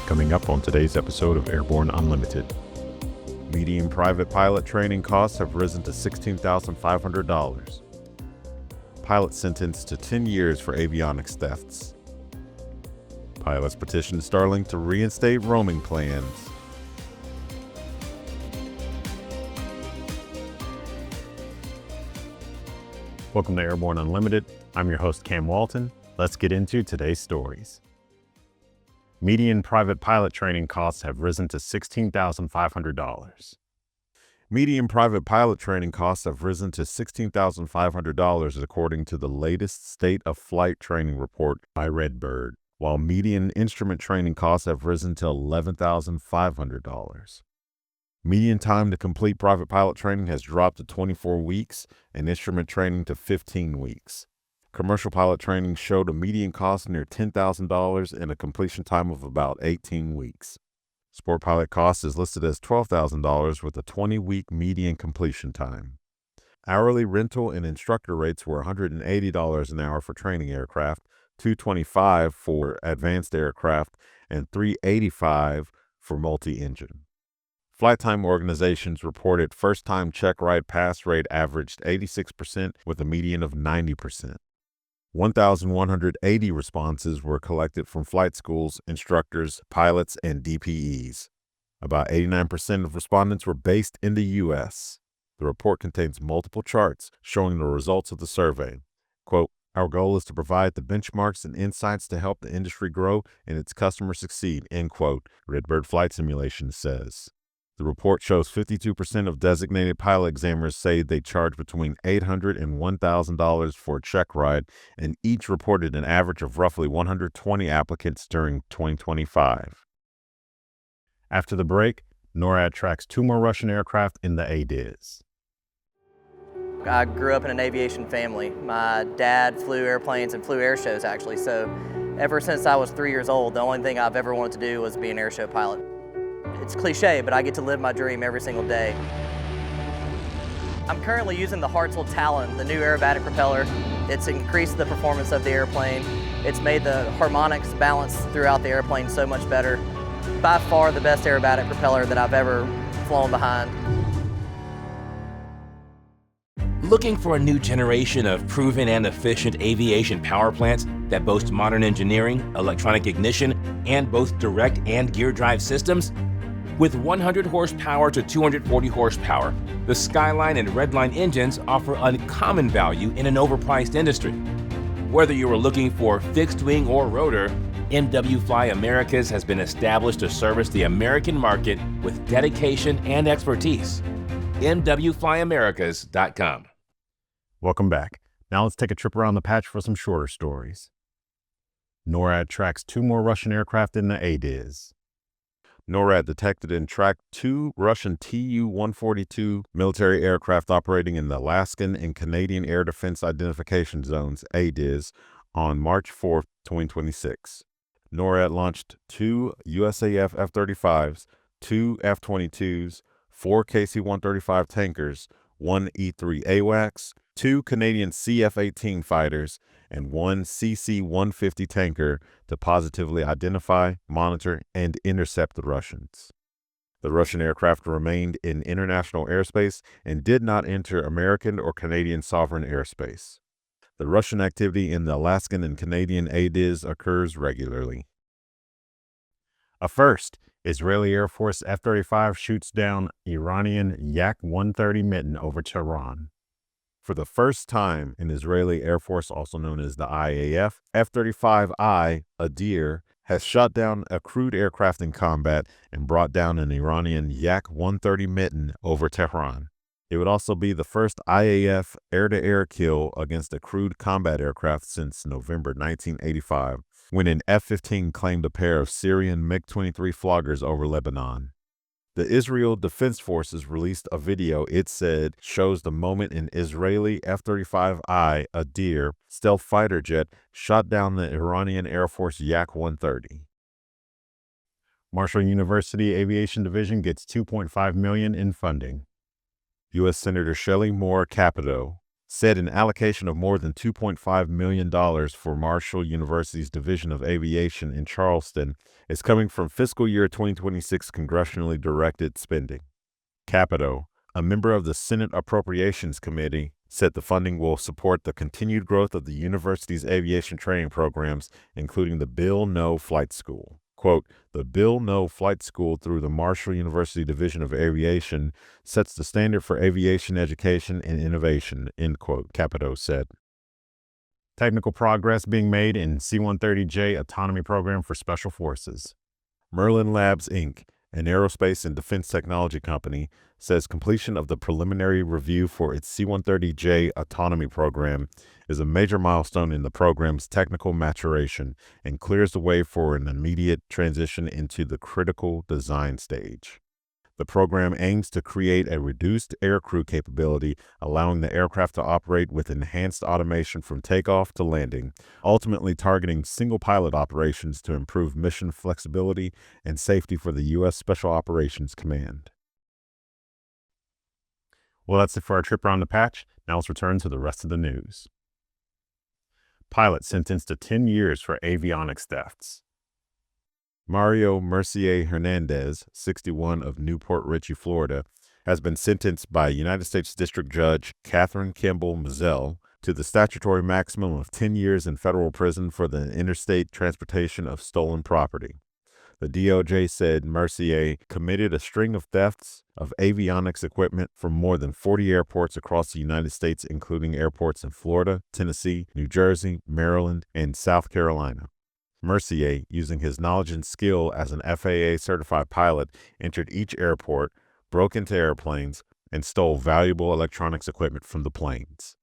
Coming up on today's episode of Airborne Unlimited. Median private pilot training costs have risen to $16,500. Pilot sentenced to 10 years for avionics thefts. Pilots petition Starlink to reinstate roaming plans. Welcome to Airborne Unlimited. I'm your host, Cam Walton. Let's get into today's stories. Median private pilot training costs have risen to $16,500. Median private pilot training costs have risen to $16,500 according to the latest State of Flight Training Report by Redbird, while median instrument training costs have risen to $11,500. Median time to complete private pilot training has dropped to 24 weeks and instrument training to 15 weeks. Commercial pilot training showed a median cost near $10,000 and a completion time of about 18 weeks. Sport pilot cost is listed as $12,000 with a 20-week median completion time. Hourly rental and instructor rates were $180 an hour for training aircraft, $225 for advanced aircraft, and $385 for multi-engine. Flight time organizations reported first-time check ride pass rate averaged 86% with a median of 90%. 1,180 responses were collected from flight schools, instructors, pilots, and DPEs. About 89% of respondents were based in the U.S. The report contains multiple charts showing the results of the survey. Quote, "Our goal is to provide the benchmarks and insights to help the industry grow and its customers succeed," end quote, Redbird Flight Simulation says. The report shows 52% of designated pilot examiners say they charge between $800 and $1,000 for a check ride, and each reported an average of roughly 120 applicants during 2025. After the break, NORAD tracks 2 more Russian aircraft in the ADIZ. I grew up in an aviation family. My dad flew airplanes and flew air shows actually, so ever since I was 3 years old, the only thing I've ever wanted to do was be an air show pilot. It's cliche, but I get to live my dream every single day. I'm currently using the Hartzell Talon, the new aerobatic propeller. It's increased the performance of the airplane. It's made the harmonics balance throughout the airplane so much better. By far the best aerobatic propeller that I've ever flown behind. Looking for a new generation of proven and efficient aviation power plants that boast modern engineering, electronic ignition, and both direct and gear drive systems? With 100 horsepower to 240 horsepower, the Skyline and Redline engines offer uncommon value in an overpriced industry. Whether you are looking for fixed wing or rotor, MW Fly Americas has been established to service the American market with dedication and expertise. MWFlyAmericas.com. Welcome back. Now let's take a trip around the patch for some shorter stories. NORAD tracks 2 more Russian aircraft in the ADIZ. NORAD detected and tracked 2 Russian Tu-142 military aircraft operating in the Alaskan and Canadian Air Defense Identification Zones, ADIZ, on March 4, 2026. NORAD launched 2 USAF F-35s, 2 F-22s, 4 KC-135 tankers, 1 E-3 AWACS, 2 Canadian CF-18 fighters, and 1 CC-150 tanker to positively identify, monitor, and intercept the Russians. The Russian aircraft remained in international airspace and did not enter American or Canadian sovereign airspace. The Russian activity in the Alaskan and Canadian ADIZ occurs regularly. A first, Israeli Air Force F-35 shoots down Iranian Yak-130 Mitten over Tehran. For the first time in Israeli Air Force, also known as the IAF, F-35I, Adir, has shot down a crewed aircraft in combat and brought down an Iranian Yak-130 Mitten over Tehran. It would also be the first IAF air-to-air kill against a crewed combat aircraft since November 1985, when an F-15 claimed a pair of Syrian MiG-23 floggers over Lebanon. The Israel Defense Forces released a video it said shows the moment an Israeli F-35I, Adir, stealth fighter jet shot down the Iranian Air Force Yak-130. Marshall University Aviation Division gets $2.5 million in funding. U.S. Senator Shelley Moore Capito, said an allocation of more than $2.5 million for Marshall University's Division of Aviation in Charleston is coming from fiscal year 2026 congressionally directed spending. Capito, a member of the Senate Appropriations Committee, said the funding will support the continued growth of the university's aviation training programs, including the Bill No Flight School. Quote, the Bill No Flight School through the Marshall University Division of Aviation sets the standard for aviation education and innovation, end quote, Capito said. Technical progress being made in C-130J autonomy program for Special Forces. Merlin Labs, Inc., an aerospace and defense technology company, says completion of the preliminary review for its C-130J autonomy program is a major milestone in the program's technical maturation and clears the way for an immediate transition into the critical design stage. The program aims to create a reduced aircrew capability, allowing the aircraft to operate with enhanced automation from takeoff to landing, ultimately targeting single-pilot operations to improve mission flexibility and safety for the U.S. Special Operations Command. Well, that's it for our trip around the patch. Now let's return to the rest of the news. Pilot sentenced to 10 years for avionics thefts. Mario Mercier Hernandez, 61, of Newport Richey, Florida, has been sentenced by United States District Judge Catherine Kimball Mizell to the statutory maximum of 10 years in federal prison for the interstate transportation of stolen property. The DOJ said Mercier committed a string of thefts of avionics equipment from more than 40 airports across the United States, including airports in Florida, Tennessee, New Jersey, Maryland, and South Carolina. Mercier, using his knowledge and skill as an FAA-certified pilot, entered each airport, broke into airplanes, and stole valuable electronics equipment from the planes.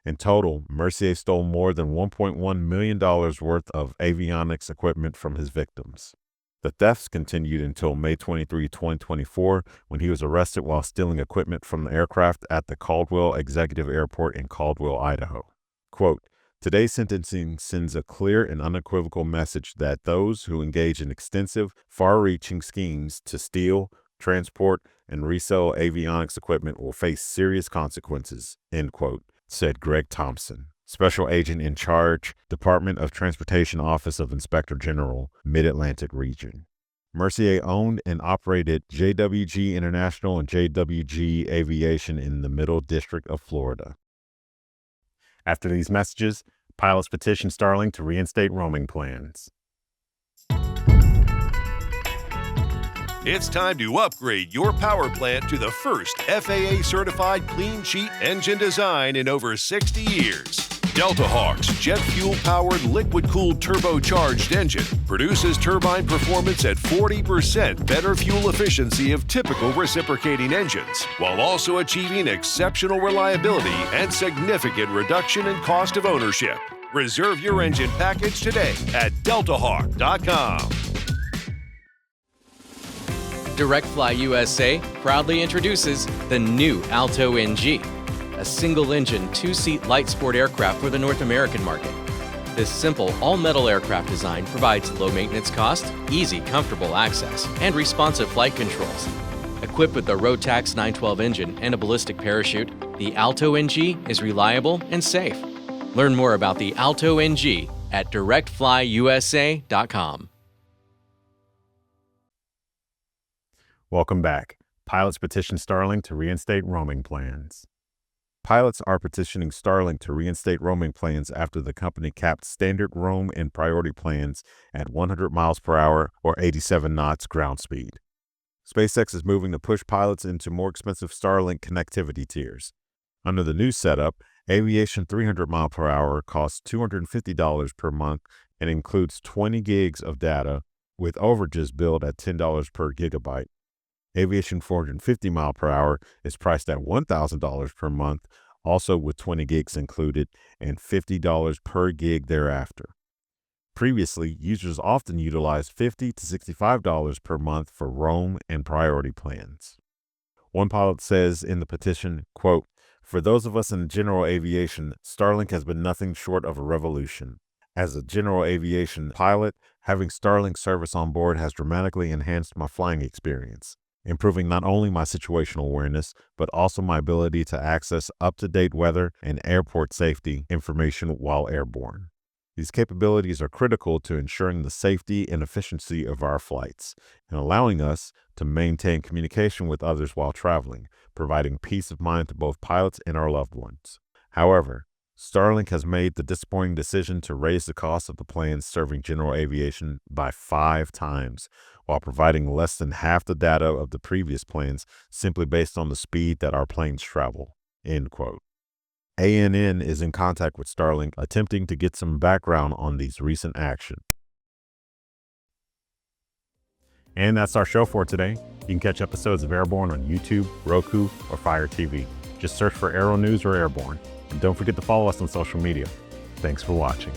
In total, Mercier stole more than $1.1 million worth of avionics equipment from his victims. The thefts continued until May 23, 2024, when he was arrested while stealing equipment from the aircraft at the Caldwell Executive Airport in Caldwell, Idaho. Quote, today's sentencing sends a clear and unequivocal message that those who engage in extensive, far-reaching schemes to steal, transport, and resell avionics equipment will face serious consequences, end quote, said Greg Thompson, Special Agent in Charge, Department of Transportation Office of Inspector General, Mid-Atlantic Region. Mercier owned and operated JWG International and JWG Aviation in the Middle District of Florida. After these messages, pilots petition Starlink to reinstate roaming plans. It's time to upgrade your power plant to the first FAA-certified clean sheet engine design in over 60 years. Delta Hawk's jet fuel-powered liquid-cooled turbocharged engine produces turbine performance at 40% better fuel efficiency of typical reciprocating engines, while also achieving exceptional reliability and significant reduction in cost of ownership. Reserve your engine package today at deltahawk.com. DirectFly USA proudly introduces the new Alto NG, a single-engine, two-seat light sport aircraft for the North American market. This simple, all-metal aircraft design provides low maintenance cost, easy, comfortable access, and responsive flight controls. Equipped with the Rotax 912 engine and a ballistic parachute, the Alto NG is reliable and safe. Learn more about the Alto NG at directflyusa.com. Welcome back. Pilots petition Starlink to reinstate roaming plans. Pilots are petitioning Starlink to reinstate roaming plans after the company capped standard roam and priority plans at 100 miles per hour or 87 knots ground speed. SpaceX is moving to push pilots into more expensive Starlink connectivity tiers. Under the new setup, Aviation 300 mile per hour costs $250 per month and includes 20 gigs of data, with overages billed at $10 per gigabyte. Aviation 450 mile per hour is priced at $1,000 per month, also with 20 gigs included, and $50 per gig thereafter. Previously, users often utilized $50 to $65 per month for roam and priority plans. One pilot says in the petition, quote, for those of us in general aviation, Starlink has been nothing short of a revolution. As a general aviation pilot, having Starlink service on board has dramatically enhanced my flying experience. improving not only my situational awareness, but also my ability to access up-to-date weather and airport safety information while airborne. These capabilities are critical to ensuring the safety and efficiency of our flights and allowing us to maintain communication with others while traveling, providing peace of mind to both pilots and our loved ones. However, Starlink has made the disappointing decision to raise the cost of the planes serving general aviation by 5 times, while providing less than half the data of the previous planes simply based on the speed that our planes travel." End quote. ANN is in contact with Starlink, attempting to get some background on these recent actions. And that's our show for today. You can catch episodes of Airborne on YouTube, Roku, or Fire TV. Just search for Aero-News or Airborne. And don't forget to follow us on social media. Thanks for watching.